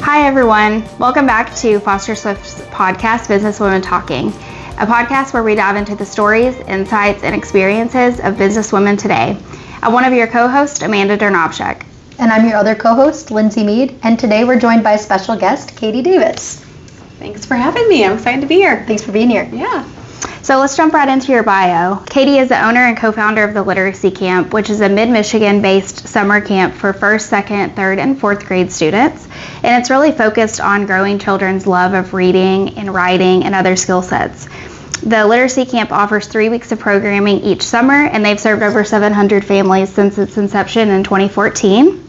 Hi everyone, welcome back to Foster Swift's podcast, Businesswomen Talking, a podcast where we dive into the stories, insights, and experiences of businesswomen today. I'm one of your co-hosts, Amanda Dernovshek. And I'm your other co-host, Lindsey Mead, and today we're joined by a special guest, Katie Davis. Thanks for having me. I'm excited to be here. Thanks for being here. Yeah. So let's jump right into your bio. Katie is the owner and co-founder of the Literacy Camp, which is a mid-Michigan based summer camp for 1st, 2nd, 3rd, and 4th grade students. And it's really focused on growing children's love of reading and writing and other skill sets. The Literacy Camp offers 3 weeks of programming each summer, and they've served over 700 families since its inception in 2014.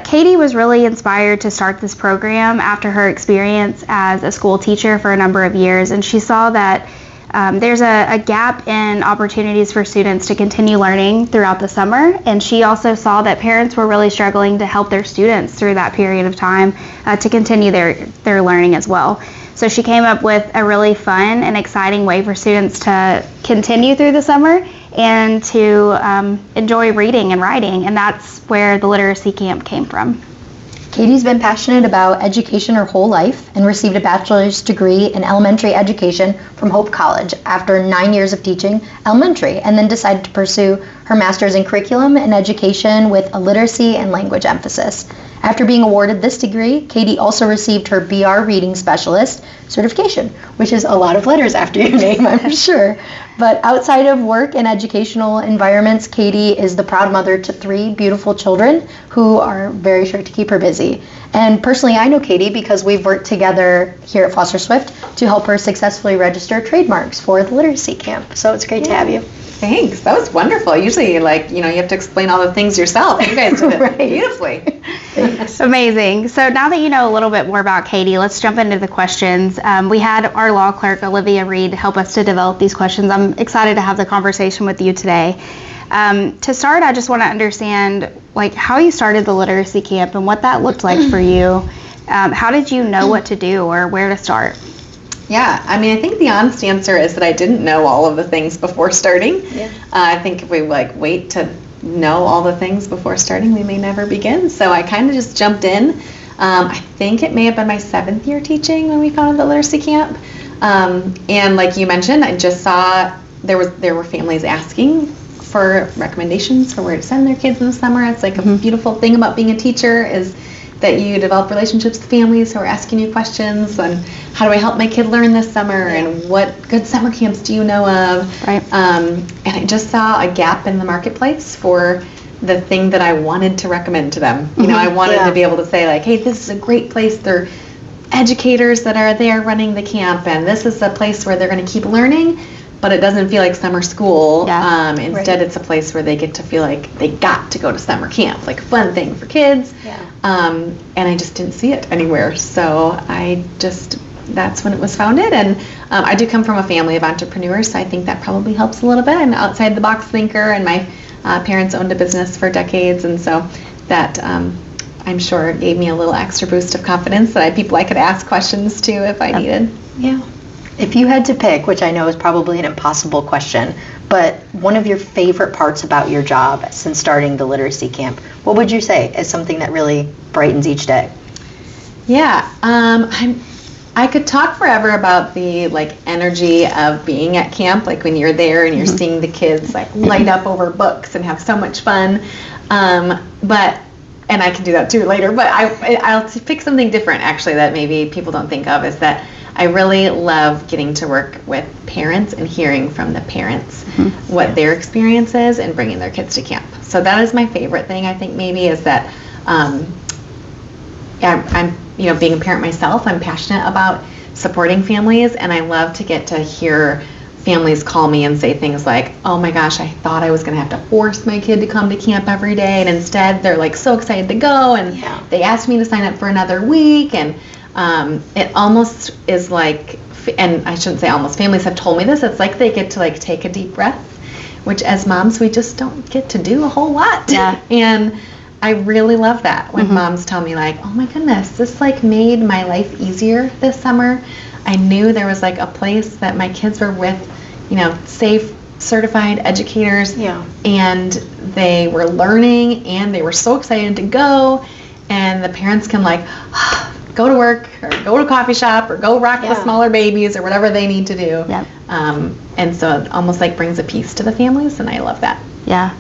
Katie was really inspired to start this program after her experience as a school teacher for a number of years, and she saw that there's a gap in opportunities for students to continue learning throughout the summer, and she also saw that parents were really struggling to help their students through that period of time to continue their learning as well. So she came up with a really fun and exciting way for students to continue through the summer and to enjoy reading and writing, and that's where the Literacy Camp came from. Katie's been passionate about education her whole life and received a bachelor's degree in elementary education from Hope College after 9 years of teaching elementary, and then decided to pursue her master's in curriculum and education with a literacy and language emphasis. After being awarded this degree, Katie also received her BR Reading Specialist certification, which is a lot of letters after your name, I'm sure. But outside of work and educational environments, Katie is the proud mother to 3 beautiful children who are very sure to keep her busy. And personally, I know Katie because we've worked together here at Foster Swift to help her successfully register trademarks for the Literacy Camp. So it's great to have you. Thanks. That was wonderful. Usually, you have to explain all the things yourself. You guys did it Right. beautifully. Amazing. So now that you know a little bit more about Katie, let's jump into the questions. We had our law clerk, Olivia Reed, help us to develop these questions. I'm excited to have the conversation with you today. To start, I just want to understand how you started the Literacy Camp and what that looked like for you. How did you know what to do or where to start? Yeah, I think the honest answer is that I didn't know all of the things before starting. Yeah. I think if we wait to know all the things before starting, we may never begin. So I kind of just jumped in. I think it may have been my 7th year teaching when we founded the Literacy Camp. And like you mentioned, I just saw there were families asking for recommendations for where to send their kids in the summer. It's like a beautiful thing about being a teacher is that you develop relationships with families who are asking you questions on how do I help my kid learn this summer and what good summer camps do you know of? Right. And I just saw a gap in the marketplace for the thing that I wanted to recommend to them. I wanted to be able to say hey, this is a great place. They're educators that are there running the camp, and this is a place where they're going to keep learning, but it doesn't feel like summer school. Instead, It's a place where they get to feel like they got to go to summer camp, like a fun thing for kids. Yeah. And I just didn't see it anywhere. So that's when it was founded. And I do come from a family of entrepreneurs, so I think that probably helps a little bit. I'm an outside the box thinker, and my parents owned a business for decades. And so that I'm sure gave me a little extra boost of confidence that I had people I could ask questions to if I needed. Yeah. If you had to pick, which I know is probably an impossible question, but one of your favorite parts about your job since starting the Literacy Camp, what would you say is something that really brightens each day? Yeah, I could talk forever about the energy of being at camp, when you're there and you're seeing the kids light up over books and have so much fun. And I can do that too later, but I'll pick something different actually that maybe people don't think of, is that I really love getting to work with parents and hearing from the parents what their experience is and bringing their kids to camp. So that is my favorite thing, I think, maybe, is that I'm being a parent myself, I'm passionate about supporting families, and I love to get to hear families call me and say things like, oh my gosh, I thought I was going to have to force my kid to come to camp every day, and instead they're so excited to go, and they asked me to sign up for another week, and it almost is and I shouldn't say almost, families have told me this, it's like they get to take a deep breath, which as moms we just don't get to do a whole lot. Yeah. And I really love that when moms tell me oh my goodness, this made my life easier this summer. I knew there was a place that my kids were with, safe, certified educators, and they were learning, and they were so excited to go. and the parents can like go to work or go to a coffee shop or go rock the smaller babies or whatever they need to do. Yep. And so it almost like brings a peace to the families, and I love that. Yeah.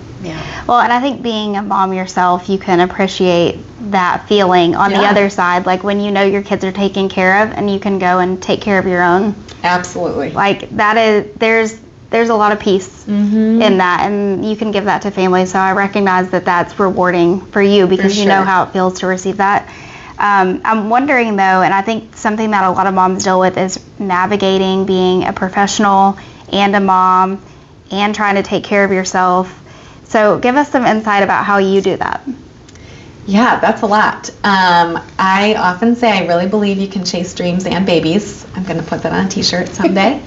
Well, and I think being a mom yourself, you can appreciate that feeling on the other side, like when you know your kids are taken care of and you can go and take care of your own. Absolutely. Like that is, there's a lot of peace in that, and you can give that to families. So I recognize that that's rewarding for you because you know how it feels to receive that. I'm wondering though, and I think something that a lot of moms deal with is navigating being a professional and a mom and trying to take care of yourself. So give us some insight about how you do that. Yeah, that's a lot. I often say I really believe you can chase dreams and babies. I'm going to put that on a t-shirt someday.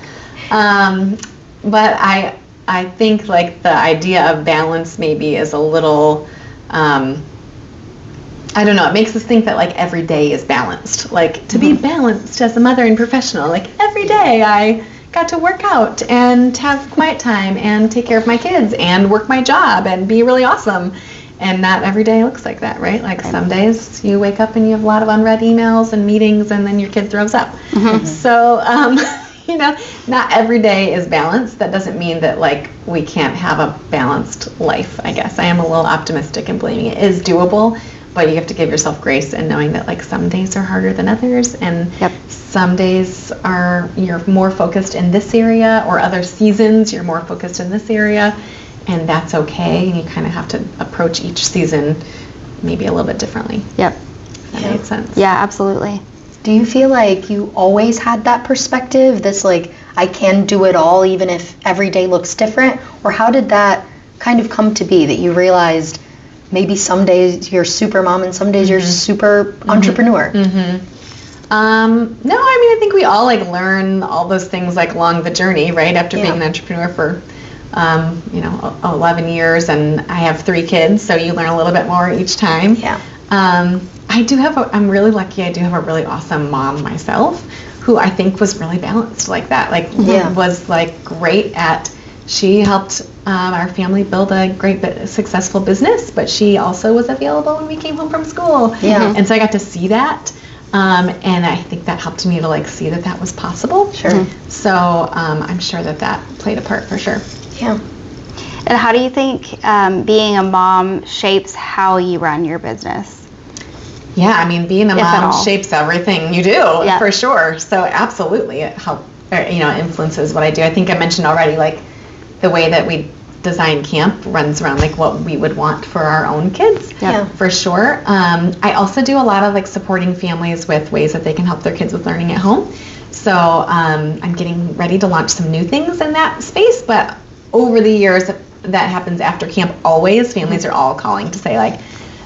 But I think like the idea of balance maybe is a little, I don't know, it makes us think that like every day is balanced. Like to be balanced as a mother and professional, like every day I got to work out and have quiet time and take care of my kids and work my job and be really awesome. And not every day looks like that, right? Like some days you wake up and you have a lot of unread emails and meetings and then your kid throws up. So, you know, not every day is balanced. That doesn't mean that like we can't have a balanced life, I guess. I am a little optimistic in believing it is doable, but you have to give yourself grace and knowing that like some days are harder than others, and some days you're more focused in this area, or other seasons you're more focused in this area, and that's okay. And you kind of have to approach each season maybe a little bit differently. Yep. If that made sense. Yeah, absolutely. Do you feel like you always had that perspective, this like, I can do it all even if every day looks different? Or how did that kind of come to be, that you realized maybe some days you're super mom and some days you're super entrepreneur? No, I mean, I think we all like learn all those things like along the journey, right? After being an entrepreneur for, 11 years, and I have 3 kids, so you learn a little bit more each time. Yeah. I'm really lucky. I do have a really awesome mom myself, who I think was really balanced like that. Like was like great at. She helped our family build a great, successful business, but she also was available when we came home from school. Yeah. And so I got to see that, and I think that helped me to like see that that was possible. Sure. So I'm sure that played a part for sure. Yeah. And how do you think being a mom shapes how you run your business? Yeah, I mean, being a mom shapes everything you do, for sure. So absolutely, it influences what I do. I think I mentioned already, like the way that we design camp runs around like what we would want for our own kids, for sure. I also do a lot of like supporting families with ways that they can help their kids with learning at home. So I'm getting ready to launch some new things in that space, but over the years, that happens after camp always. Families are all calling to say like,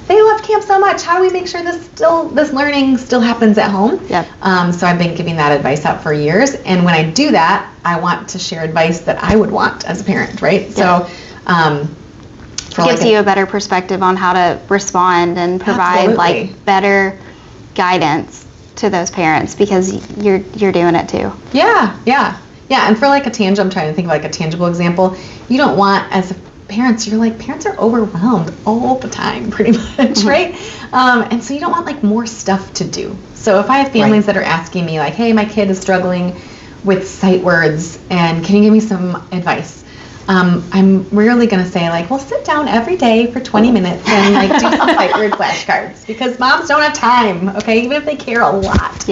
they love camp so much. How do we make sure this learning still happens at home? So I've been giving that advice out for years. And when I do that, I want to share advice that I would want as a parent, right? So it gives you a better perspective on how to respond and provide like better guidance to those parents, because you're doing it too. Yeah. And for like I'm trying to think of like a tangible example. You don't want, as parents are overwhelmed all the time pretty much, right? And so you don't want like more stuff to do. So if I have families that are asking me like, hey, my kid is struggling with sight words and can you give me some advice? I'm rarely going to say like, well, sit down every day for 20 minutes and like do some sight word flashcards, because moms don't have time, okay, even if they care a lot.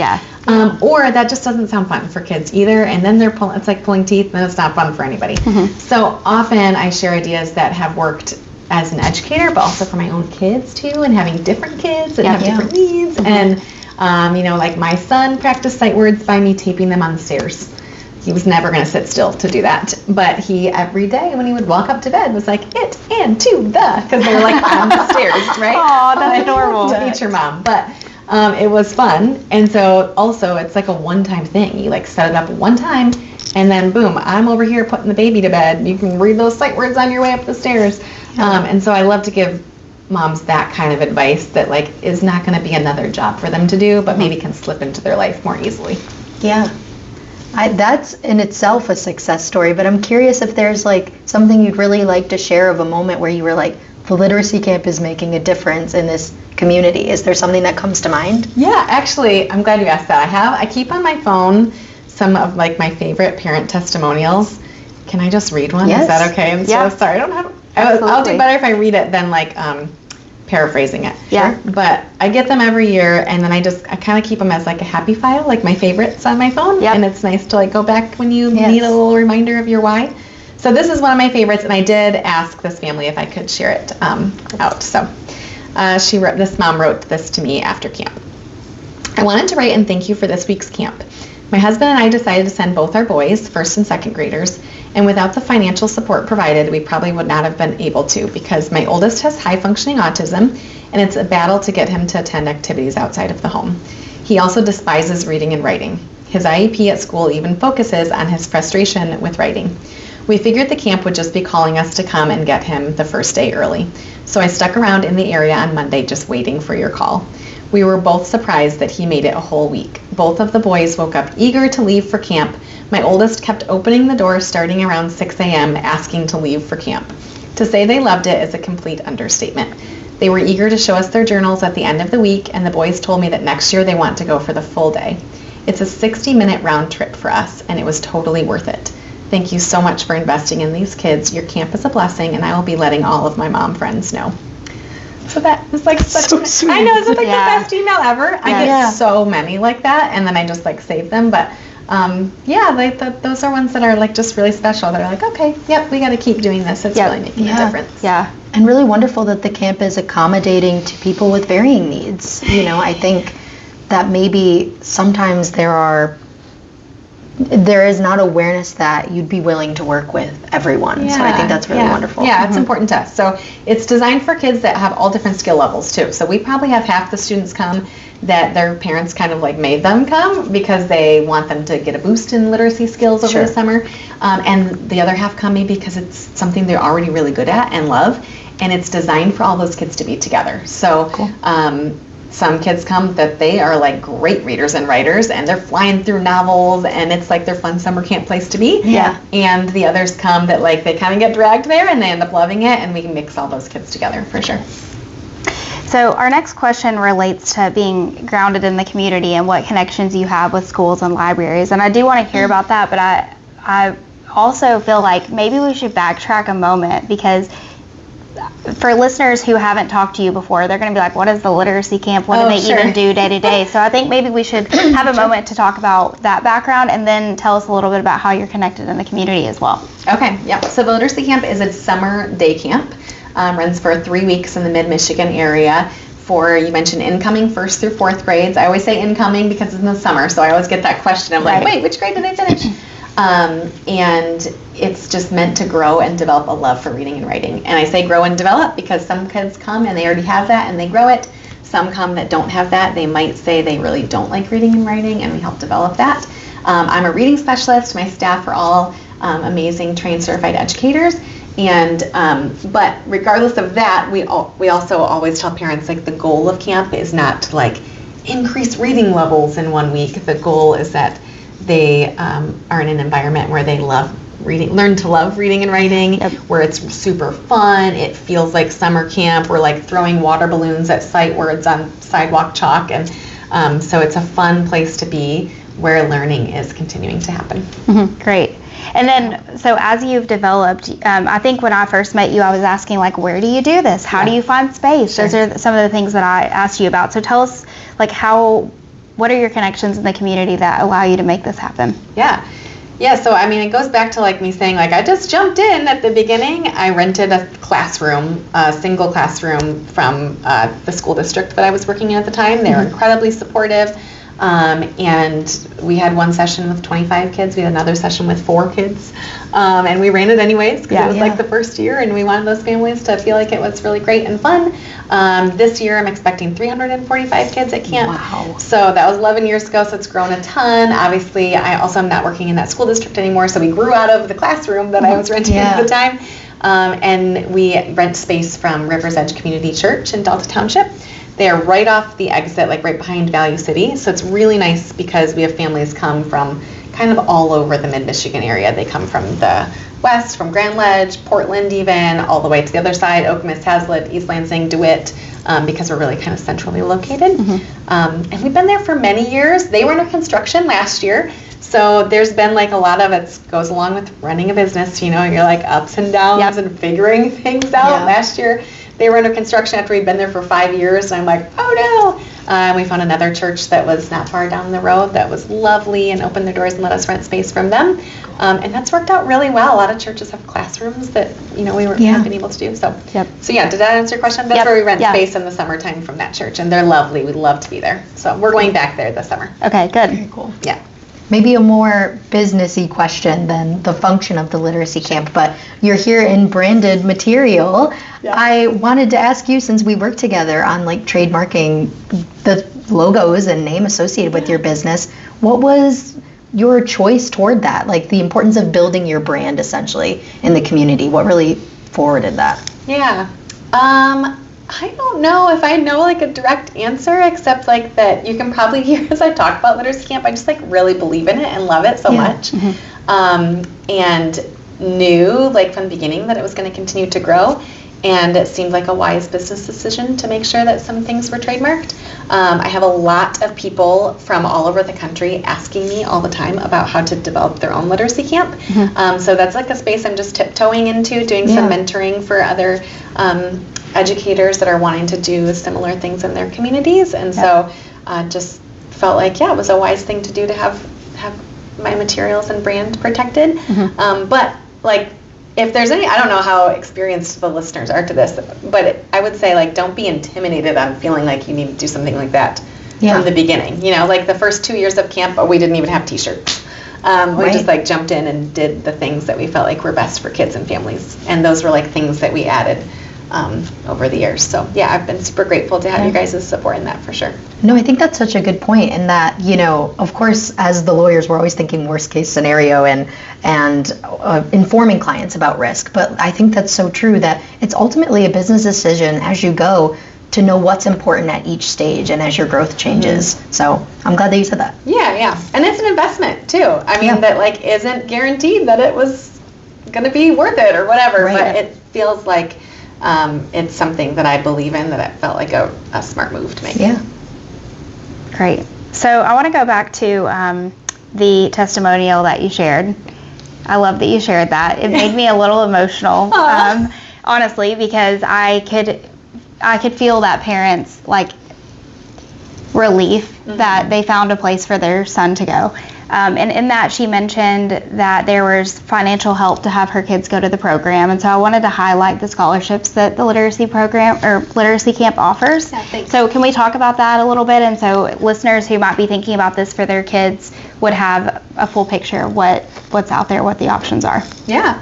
Or that just doesn't sound fun for kids either, and then it's like pulling teeth, and it's not fun for anybody. So often I share ideas that have worked as an educator, but also for my own kids too, and having different kids and have different needs. And like my son practiced sight words by me taping them on the stairs. He was never going to sit still to do that, but he every day when he would walk up to bed was like, it and to the, because they were like on the stairs, right? Oh, that's adorable. To teach your mom, but it was fun. And so also it's like a one-time thing. You like set it up one time, and then boom, I'm over here putting the baby to bed. You can read those sight words on your way up the stairs. And so I love to give moms that kind of advice that like is not going to be another job for them to do, but maybe can slip into their life more easily. Yeah. That's in itself a success story, but I'm curious if there's like something you'd really like to share of a moment where you were like, the literacy camp is making a difference in this community? Is there something that comes to mind? Yeah, actually, I'm glad you asked that. I keep on my phone some of like my favorite parent testimonials. Can I just read one? Yes. Is that okay? I'm so sorry. I don't have. I'll do better if I read it than like paraphrasing it. Yeah. But I get them every year, and then I kind of keep them as like a happy file, like my favorites on my phone. Yep. And it's nice to like go back when you need a little reminder of your why. So this is one of my favorites, and I did ask this family if I could share it out. So this mom wrote this to me after camp. I wanted to write and thank you for this week's camp. My husband and I decided to send both our boys, first and second graders, and without the financial support provided, we probably would not have been able to, because my oldest has high-functioning autism, and it's a battle to get him to attend activities outside of the home. He also despises reading and writing. His IEP at school even focuses on his frustration with writing. We figured the camp would just be calling us to come and get him the first day early, so I stuck around in the area on Monday just waiting for your call. We were both surprised that he made it a whole week. Both of the boys woke up eager to leave for camp. My oldest kept opening the door starting around 6 a.m. asking to leave for camp. To say they loved it is a complete understatement. They were eager to show us their journals at the end of the week, and the boys told me that next year they want to go for the full day. It's a 60-minute round trip for us, and it was totally worth it. Thank you so much for investing in these kids. Your camp is a blessing, and I will be letting all of my mom friends know. So that was like such so sweet. I know, it's like the best email ever. I get so many like that, and then I just like save them. But those are ones that are like just really special. That are like, okay, yep, we got to keep doing this. It's really making a difference. Yeah. And really wonderful that the camp is accommodating to people with varying needs. You know, I think that maybe sometimes there is not awareness that you'd be willing to work with everyone. So I think that's really wonderful. Yeah, it's important to us. So it's designed for kids that have all different skill levels too. So we probably have half the students come that their parents kind of like made them come because they want them to get a boost in literacy skills over the summer. And the other half come maybe because it's something they're already really good at and love. And it's designed for all those kids to be together. So some kids come that they are like great readers and writers, and they're flying through novels, and it's like their fun summer camp place to be. Yeah. And the others come that like they kind of get dragged there, and they end up loving it, and we can mix all those kids together for sure. So our next question relates to being grounded in the community and what connections you have with schools and libraries. And I do want to hear about that, but I also feel like maybe we should backtrack a moment, because for listeners who haven't talked to you before, they're going to be like, what is the literacy camp? What do they even do day to day? So I think maybe we should have a moment to talk about that background, and then tell us a little bit about how you're connected in the community as well. Okay, yeah. So the literacy camp is a summer day camp. Runs for 3 weeks in the mid-Michigan area. You mentioned incoming 1st through 4th grades. I always say incoming because it's in the summer, so I always get that question. I'm like, wait, which grade did they finish? And it's just meant to grow and develop a love for reading and writing. And I say grow and develop because some kids come and they already have that and they grow it. Some come that don't have that. They might say they really don't like reading and writing, and we help develop that. I'm a reading specialist. My staff are all amazing trained certified educators. And but regardless of that, we also always tell parents, like, the goal of camp is not to like increase reading levels in 1 week. The goal is that they are in an environment where they learn to love reading and writing, where it's super fun. It feels like summer camp. We're like throwing water balloons at sight words on sidewalk chalk, and so it's a fun place to be where learning is continuing to happen. Mm-hmm. Great. And then, so as you've developed, I think when I first met you, I was asking, like, where do you do this? How do you find space? Those are some of the things that I asked you about. So tell us, like, what are your connections in the community that allow you to make this happen? Yeah, so I mean, it goes back to like me saying, like, I just jumped in at the beginning. I rented a classroom, a single classroom from the school district that I was working in at the time. They were incredibly supportive. And we had one session with 25 kids. We had another session with 4 kids. And we ran it anyways because it was like the first year, and we wanted those families to feel like it was really great and fun. This year I'm expecting 345 kids at camp. Wow. So that was 11 years ago, so it's grown a ton. Obviously, I also am not working in that school district anymore, so we grew out of the classroom that I was renting at the time. And we rent space from River's Edge Community Church in Delta Township. They are right off the exit, like right behind Value City. So it's really nice because we have families come from kind of all over the mid-Michigan area. They come from the west, from Grand Ledge, Portland even, all the way to the other side, Okemos, Hazlitt, East Lansing, DeWitt, because we're really kind of centrally located. And we've been there for many years. They were under construction last year. So there's been like a lot of it goes along with running a business, you're like ups and downs and figuring things out. Last year they were under construction after we'd been there for 5 years, and I'm like, oh no. We found another church that was not far down the road that was lovely and opened their doors and let us rent space from them. And that's worked out really well. A lot of churches have classrooms that, we haven't been able to do. So, so yeah, did that answer your question? That's where we rent space in the summertime from that church, and they're lovely. We'd love to be there. So we're going back there this summer. Okay, good. Very cool. Yeah. Maybe a more businessy question than the function of the literacy camp, but you're here in branded material. I wanted to ask you, since we work together on like trademarking the logos and name associated with your business, what was your choice toward that? Like the importance of building your brand essentially in the community. What really forwarded that? Yeah. I don't know if I know like a direct answer, except like that you can probably hear as I talk about literacy camp, I just like really believe in it and love it so much. And knew like from the beginning that it was going to continue to grow. And it seemed like a wise business decision to make sure that some things were trademarked. I have a lot of people from all over the country asking me all the time about how to develop their own literacy camp. So that's like a space I'm just tiptoeing into, doing some mentoring for other educators that are wanting to do similar things in their communities. And so just felt like, it was a wise thing to do to have my materials and brand protected. But like, if there's any, I don't know how experienced the listeners are to this, but I would say like, don't be intimidated on feeling like you need to do something like that from the beginning. Like the first 2 years of camp, we didn't even have t-shirts. We just like jumped in and did the things that we felt like were best for kids and families. And those were like things that we added over the years. So I've been super grateful to have you guys' support in that for sure. No, I think that's such a good point in that, of course, as the lawyers, we're always thinking worst case scenario and informing clients about risk. But I think that's so true that it's ultimately a business decision as you go to know what's important at each stage and as your growth changes. So I'm glad that you said that. Yeah. And it's an investment too. I mean, that like isn't guaranteed that it was going to be worth it or whatever, but it feels like it's something that I believe in, that it felt like a smart move to make. Yeah. Great. So I want to go back to the testimonial that you shared. I love that you shared that. It made me a little emotional, honestly, because I could feel that parents' like relief that they found a place for their son to go. And in that, she mentioned that there was financial help to have her kids go to the program. And so I wanted to highlight the scholarships that the literacy program or literacy camp offers. Yeah, thanks. So can we talk about that a little bit? And so listeners who might be thinking about this for their kids would have a full picture of what's out there, what the options are. Yeah.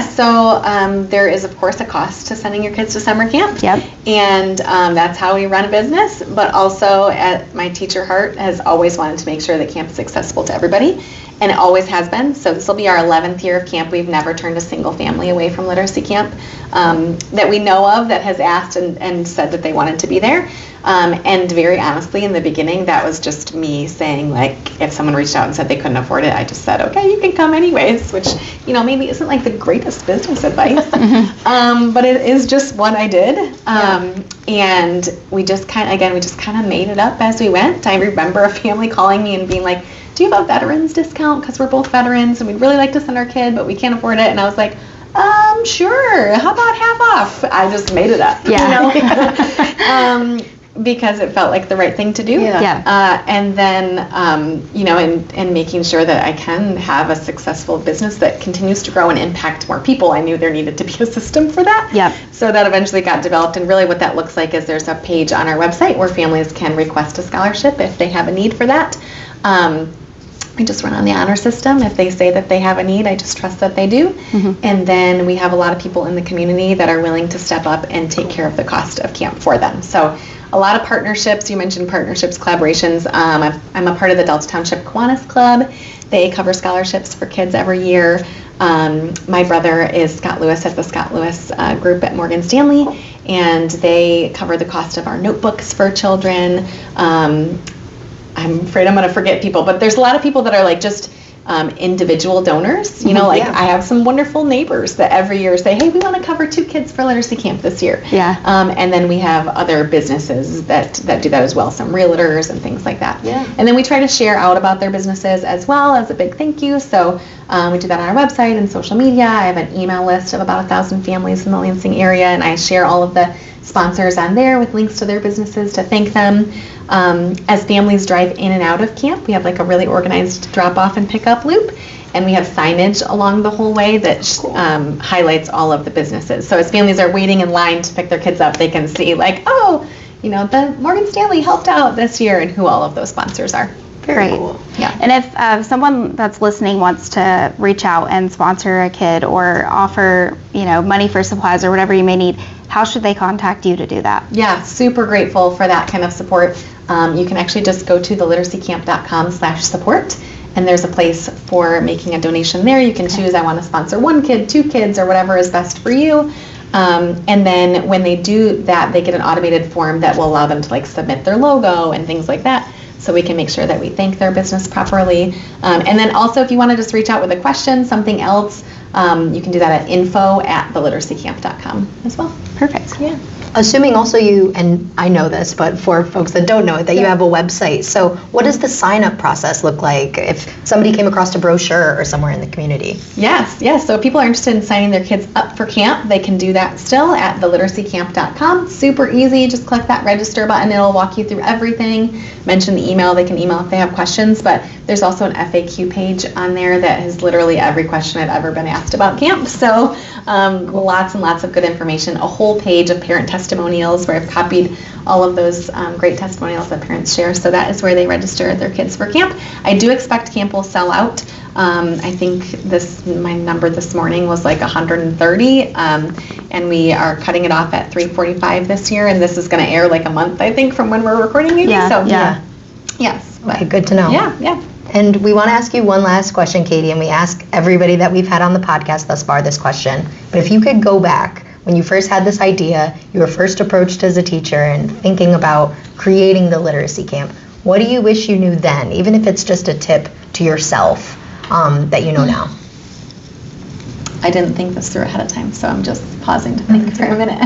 So there is, of course, a cost to sending your kids to summer camp. And that's how we run a business. But also, at my teacher heart has always wanted to make sure that camp is accessible to everybody. And it always has been. So this will be our 11th year of camp. We've never turned a single family away from literacy camp that we know of that has asked and said that they wanted to be there. And very honestly, in the beginning, that was just me saying, like, if someone reached out and said they couldn't afford it, I just said, okay, you can come anyways, which, maybe isn't like the greatest business advice. But it is just what I did. And we just kind of made it up as we went. I remember a family calling me and being like, do you have a veterans discount? Because we're both veterans and we'd really like to send our kid, but we can't afford it. And I was like, sure. How about half off? I just made it up. Because it felt like the right thing to do. And then, and making sure that I can have a successful business that continues to grow and impact more people. I knew there needed to be a system for that. So that eventually got developed. And really what that looks like is there's a page on our website where families can request a scholarship if they have a need for that. We just run on the honor system. If they say that they have a need, I just trust that they do. And then we have a lot of people in the community that are willing to step up and take care of the cost of camp for them. So a lot of partnerships. You mentioned partnerships, collaborations. I'm a part of the Delta Township Kiwanis Club. They cover scholarships for kids every year. My brother is Scott Lewis at the Scott Lewis group at Morgan Stanley, and they cover the cost of our notebooks for children. I'm afraid I'm going to forget people, but there's a lot of people that are like just individual donors. You know, like I have some wonderful neighbors that every year say, hey, we want to cover 2 kids for literacy camp this year. Yeah. And then we have other businesses that do that as well, some realtors and things like that. Yeah. And then we try to share out about their businesses as well as a big thank you. So we do that on our website and social media. I have an email list of about 1,000 families in the Lansing area, and I share all of the sponsors on there with links to their businesses to thank them. As families drive in and out of camp, we have like a really organized drop-off and pick-up loop, and we have signage along the whole way that highlights all of the businesses. So as families are waiting in line to pick their kids up, they can see like, oh, you know, the Morgan Stanley helped out this year, and who all of those sponsors are. Very cool. Yeah. And if someone that's listening wants to reach out and sponsor a kid or offer, you know, money for supplies or whatever you may need, how should they contact you to do that? Yeah, super grateful for that kind of support. You can actually just go to theliteracycamp.com/support, and there's a place for making a donation there. You can choose, I want to sponsor 1 kid, 2 kids, or whatever is best for you. And then when they do that, they get an automated form that will allow them to like submit their logo and things like that, so we can make sure that we thank their business properly. And then also, if you want to just reach out with a question, something else, you can do that at info@theliteracycamp.com as well. Perfect. Yeah. Assuming also you, and I know this, but for folks that don't know it, that you have a website. So what does the sign-up process look like if somebody came across a brochure or somewhere in the community? Yes. So if people are interested in signing their kids up for camp, they can do that still at theliteracycamp.com. Super easy. Just click that register button. It'll walk you through everything. Mention the email. They can email if they have questions, but there's also an FAQ page on there that has literally every question I've ever been asked about camp. So lots and lots of good information. A whole page of parent testimonials where I've copied all of those great testimonials that parents share. So that is where they register their kids for camp. I do expect camp will sell out. I think my number this morning was like 130, and we are cutting it off at 3:45 this year, and this is going to air like a month, I think, from when we're recording maybe. Yeah. So Yeah. Yes. Okay, good to know. Yeah. And we want to ask you one last question, Katie, and we ask everybody that we've had on the podcast thus far this question. But if you could go back when you first had this idea, you were first approached as a teacher and thinking about creating the literacy camp, what do you wish you knew then, even if it's just a tip to yourself that you know now? I didn't think this through ahead of time, so I'm just pausing to think for a minute.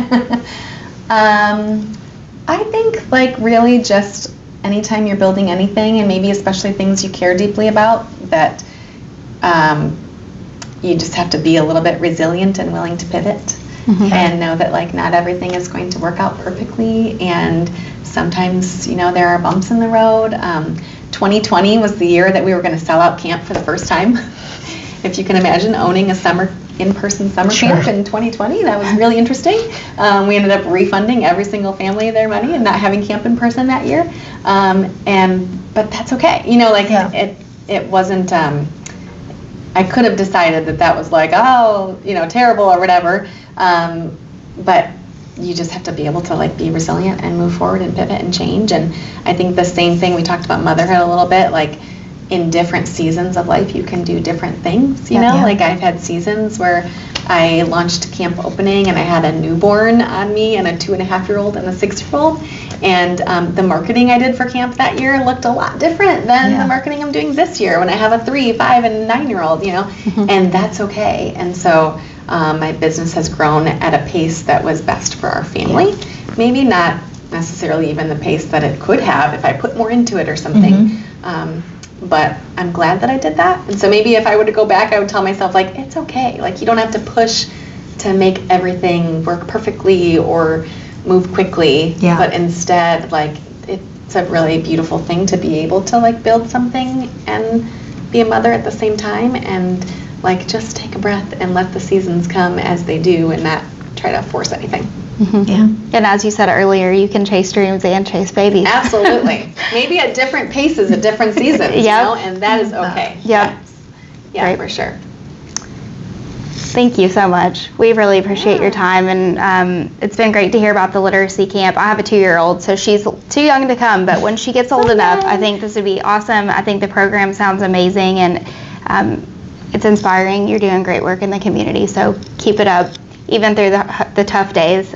I think like really just anytime you're building anything, and maybe especially things you care deeply about, that you just have to be a little bit resilient and willing to pivot. And know that like not everything is going to work out perfectly, and sometimes, you know, there are bumps in the road. 2020 was the year that we were going to sell out camp for the first time. If you can imagine owning a in-person summer camp in 2020, that was really interesting. We ended up refunding every single family their money and not having camp in person that year. But that's okay. You know, like it wasn't, I could have decided that was like, oh, you know, terrible or whatever. But you just have to be able to like be resilient and move forward and pivot and change. And I think the same thing, we talked about motherhood a little bit, like in different seasons of life you can do different things, you know. Like I've had seasons where I launched camp opening and I had a newborn on me and a 2.5-year-old and a 6-year-old, and the marketing I did for camp that year looked a lot different than the marketing I'm doing this year when I have a 3, 5, and 9-year-old, you know. And that's okay. And so my business has grown at a pace that was best for our family. Maybe not necessarily even the pace that it could have if I put more into it or something. But I'm glad that I did that. And so maybe if I were to go back, I would tell myself, like, it's okay. Like, you don't have to push to make everything work perfectly or move quickly. But instead, like, it's a really beautiful thing to be able to, like, build something and be a mother at the same time, and, like, just take a breath and let the seasons come as they do and not try to force anything. And as you said earlier, you can chase dreams and chase babies. Absolutely. Maybe at different paces at different seasons, you know, and that is okay. Yeah, right. For sure. Thank you so much. We really appreciate your time, and it's been great to hear about the literacy camp. I have a 2-year-old, so she's too young to come, but when she gets old enough, I think this would be awesome. I think the program sounds amazing, and It's inspiring. You're doing great work in the community, so keep it up, even through the tough days.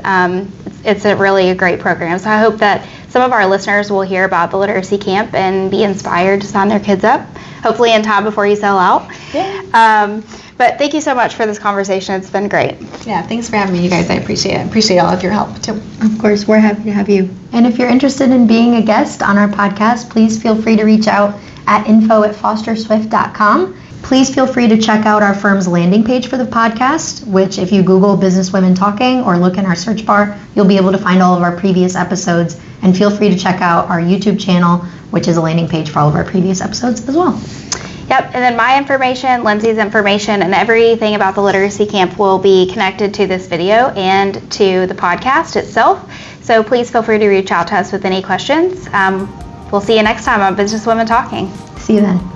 It's really a great program. So I hope that some of our listeners will hear about the literacy camp and be inspired to sign their kids up, hopefully in time before you sell out. Yeah. But thank you so much for this conversation. It's been great. Yeah, thanks for having me, you guys. I appreciate it. I appreciate all of your help, too. Of course, we're happy to have you. And if you're interested in being a guest on our podcast, please feel free to reach out at info@fosterswift.com. Please feel free to check out our firm's landing page for the podcast, which if you Google Businesswomen Talking or look in our search bar, you'll be able to find all of our previous episodes. And feel free to check out our YouTube channel, which is a landing page for all of our previous episodes as well. Yep, and then my information, Lindsey's information, and everything about the literacy camp will be connected to this video and to the podcast itself. So please feel free to reach out to us with any questions. We'll see you next time on Businesswomen Talking. See you then.